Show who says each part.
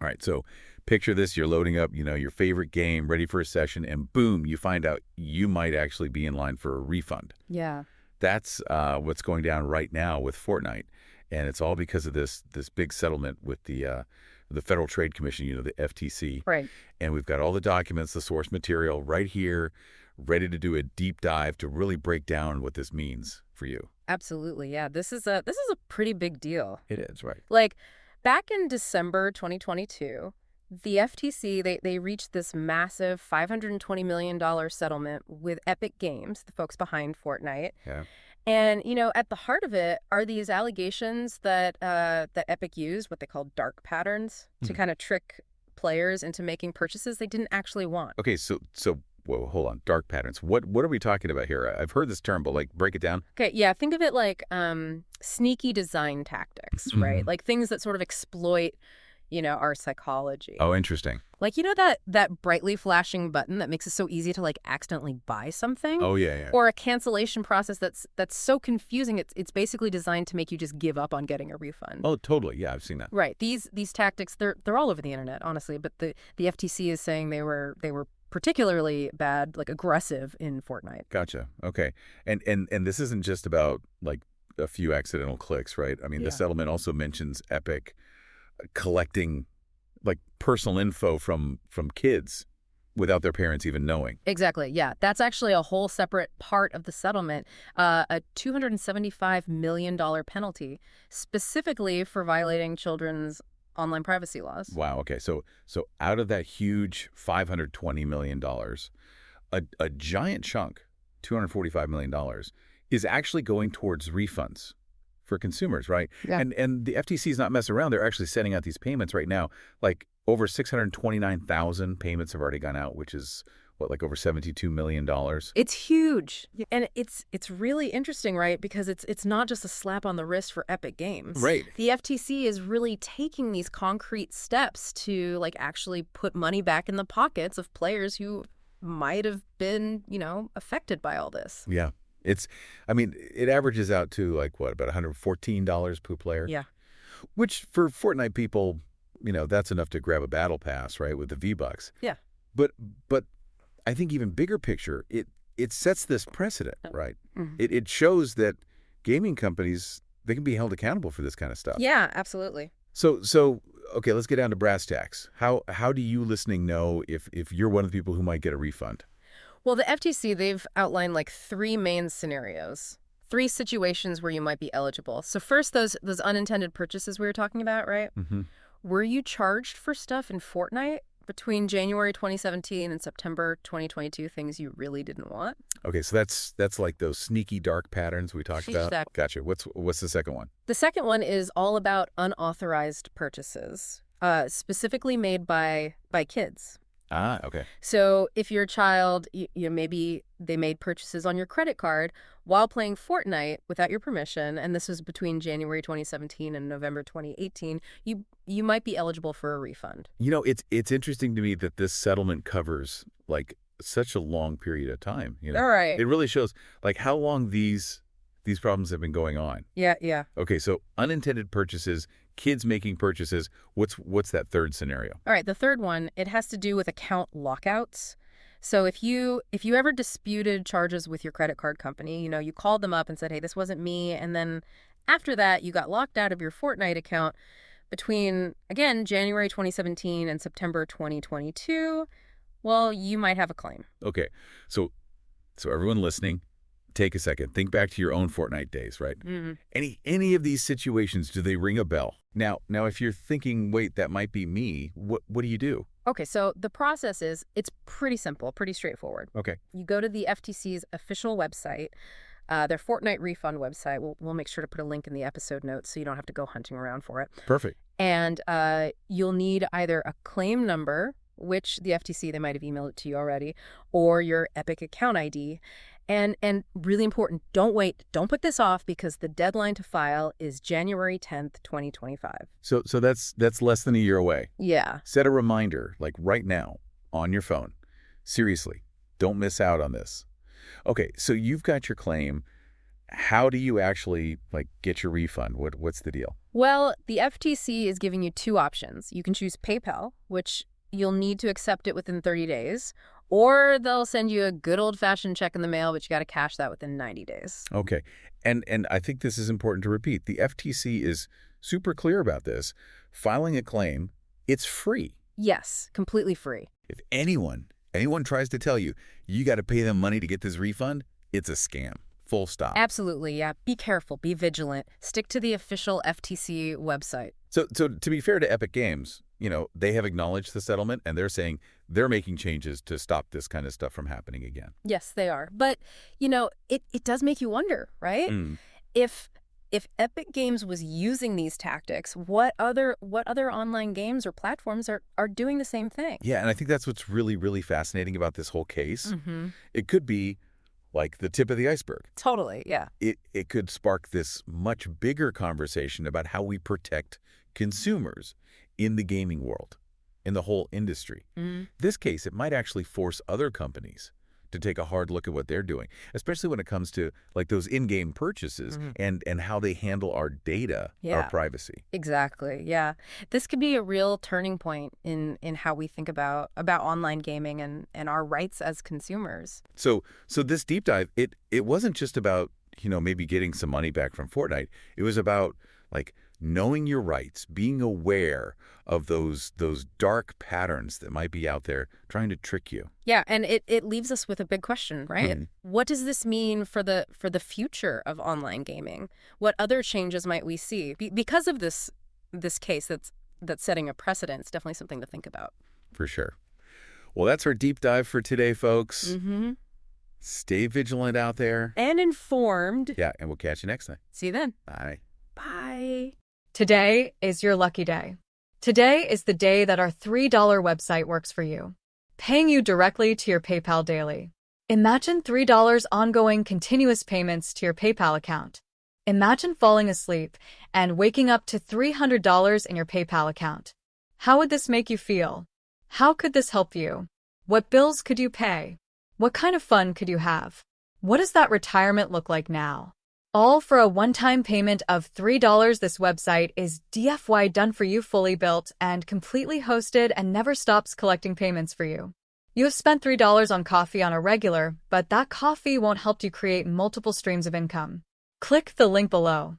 Speaker 1: All right, so picture this. You're loading up, your favorite game, ready for a session, and boom, you find out you might actually be in line for a refund.
Speaker 2: Yeah.
Speaker 1: That's what's going down right now with Fortnite, and it's all because of this big settlement with the Federal Trade Commission, the FTC.
Speaker 2: Right.
Speaker 1: And we've got all the documents, the source material right here, ready to do a deep dive to really break down what this means for you.
Speaker 2: Absolutely. Yeah. This is a pretty big deal.
Speaker 1: It is, right?
Speaker 2: Like, back in December 2022, the FTC, they reached this massive $520 million settlement with Epic Games, the folks behind Fortnite.
Speaker 1: Yeah.
Speaker 2: And, at the heart of it are these allegations that that Epic used what they call dark patterns to kind of trick players into making purchases they didn't actually want.
Speaker 1: Okay, so whoa, hold on. Dark patterns. What are we talking about here? I've heard this term, but break it down.
Speaker 2: Okay, yeah, think of it like sneaky design tactics, right? Like things that sort of exploit, our psychology.
Speaker 1: Oh, interesting.
Speaker 2: Like, that brightly flashing button that makes it so easy to accidentally buy something?
Speaker 1: Oh, yeah.
Speaker 2: Or a cancellation process that's so confusing it's basically designed to make you just give up on getting a refund.
Speaker 1: Oh, totally. Yeah, I've seen that.
Speaker 2: Right. These tactics, they're all over the internet, honestly, but the FTC is saying they were particularly bad, aggressive in Fortnite.
Speaker 1: Gotcha. Okay. And this isn't just about a few accidental clicks, right? I mean, the settlement also mentions Epic collecting personal info from kids without their parents even knowing.
Speaker 2: Exactly. Yeah. That's actually a whole separate part of the settlement, a $275 million penalty specifically for violating children's online privacy laws.
Speaker 1: Wow. Okay. So out of that huge $520 million, a giant chunk, $245 million, is actually going towards refunds for consumers, right?
Speaker 2: Yeah.
Speaker 1: And the FTC is not messing around. They're actually sending out these payments right now. Over 629,000 payments have already gone out, which is over $72 million.
Speaker 2: It's huge. And it's really interesting, right? Because it's not just a slap on the wrist for Epic Games.
Speaker 1: Right.
Speaker 2: The FTC is really taking these concrete steps to actually put money back in the pockets of players who might have been, affected by all this.
Speaker 1: Yeah. It averages out to about $114 per player.
Speaker 2: Yeah.
Speaker 1: Which for Fortnite people, that's enough to grab a battle pass, right, with the V-Bucks.
Speaker 2: Yeah.
Speaker 1: But I think even bigger picture, it sets this precedent, right?
Speaker 2: Mm-hmm.
Speaker 1: It shows that gaming companies, they can be held accountable for this kind of stuff.
Speaker 2: Yeah, absolutely.
Speaker 1: So okay, let's get down to brass tacks. How do you listening know if you're one of the people who might get a refund?
Speaker 2: Well, the FTC, they've outlined three main scenarios, three situations where you might be eligible. So first, those unintended purchases we were talking about, right?
Speaker 1: Mm-hmm.
Speaker 2: Were you charged for stuff in Fortnite between January 2017 and September 2022, things you really didn't want?
Speaker 1: Okay, so that's like those sneaky dark patterns we talked about.
Speaker 2: Exactly.
Speaker 1: Gotcha. What's the second one?
Speaker 2: The second one is all about unauthorized purchases, specifically made by kids.
Speaker 1: Ah, okay.
Speaker 2: So if your child, maybe they made purchases on your credit card while playing Fortnite without your permission, and this was between January 2017 and November 2018, you might be eligible for a refund.
Speaker 1: It's interesting to me that this settlement covers such a long period of time.
Speaker 2: All right.
Speaker 1: It really shows how long these problems have been going on.
Speaker 2: Yeah.
Speaker 1: Okay, so unintended purchases, kids making purchases. What's that third scenario?
Speaker 2: All right, the third one, it has to do with account lockouts. So if you ever disputed charges with your credit card company, you called them up and said, hey, this wasn't me, and then after that you got locked out of your Fortnite account between, again, January 2017 and September 2022, well, you might have a claim.
Speaker 1: Okay, so everyone listening, take a second. Think back to your own Fortnite days, right?
Speaker 2: Mm-hmm.
Speaker 1: Any of these situations, do they ring a bell? Now, if you're thinking, wait, that might be me, what do you do?
Speaker 2: Okay, so the process is, it's pretty simple, pretty straightforward.
Speaker 1: Okay.
Speaker 2: You go to the FTC's official website, their Fortnite refund website. We'll make sure to put a link in the episode notes so you don't have to go hunting around for it.
Speaker 1: Perfect.
Speaker 2: And you'll need either a claim number, which the FTC, they might have emailed it to you already, or your Epic account ID. And really important, don't wait. Don't put this off because the deadline to file is January 10th, 2025.
Speaker 1: So that's less than a year away.
Speaker 2: Yeah.
Speaker 1: Set a reminder, right now, on your phone. Seriously, don't miss out on this. Okay, so you've got your claim. How do you actually, get your refund? What's the deal?
Speaker 2: Well, the FTC is giving you two options. You can choose PayPal, which you'll need to accept it within 30 days, or they'll send you a good old-fashioned check in the mail, but you got to cash that within 90 days.
Speaker 1: Okay. And I think this is important to repeat. The FTC is super clear about this. Filing a claim, it's free.
Speaker 2: Yes, completely free.
Speaker 1: If anyone tries to tell you, you got to pay them money to get this refund, it's a scam. Full stop.
Speaker 2: Absolutely, yeah. Be careful, be vigilant. Stick to the official FTC website.
Speaker 1: So to be fair to Epic Games, they have acknowledged the settlement, and they're saying they're making changes to stop this kind of stuff from happening again.
Speaker 2: Yes, they are. But, it does make you wonder, right? If Epic Games was using these tactics, what other online games or platforms are doing the same thing?
Speaker 1: Yeah, and I think that's what's really, really fascinating about this whole case. It could be like the tip of the iceberg.
Speaker 2: Totally, yeah.
Speaker 1: It could spark this much bigger conversation about how we protect consumers in the gaming world, in the whole industry. This case, it might actually force other companies to take a hard look at what they're doing, especially when it comes to like those in-game purchases and how they handle our data, our privacy.
Speaker 2: Exactly, yeah. This could be a real turning point in how we think about online gaming and our rights as consumers.
Speaker 1: So this deep dive, it wasn't just about, maybe getting some money back from Fortnite. It was about like knowing your rights, being aware of those dark patterns that might be out there trying to trick you.
Speaker 2: Yeah, and it leaves us with a big question, right? What does this mean for the future of online gaming? What other changes might we see because of this case that's setting a precedent? It's definitely something to think about.
Speaker 1: For sure. Well, that's our deep dive for today, folks. Stay vigilant out there.
Speaker 2: And informed.
Speaker 1: Yeah, and we'll catch you next time.
Speaker 2: See you then.
Speaker 1: Bye.
Speaker 2: Bye.
Speaker 3: Today is your lucky day. Today is the day that our $3 website works for you, paying you directly to your PayPal daily. Imagine $3 ongoing continuous payments to your PayPal account. Imagine falling asleep and waking up to $300 in your PayPal account. How would this make you feel? How could this help you? What bills could you pay? What kind of fun could you have? What does that retirement look like now? All for a one-time payment of $3. This website is DFY done for you, fully built and completely hosted, and never stops collecting payments for you. You have spent $3 on coffee on a regular, but that coffee won't help you create multiple streams of income. Click the link below.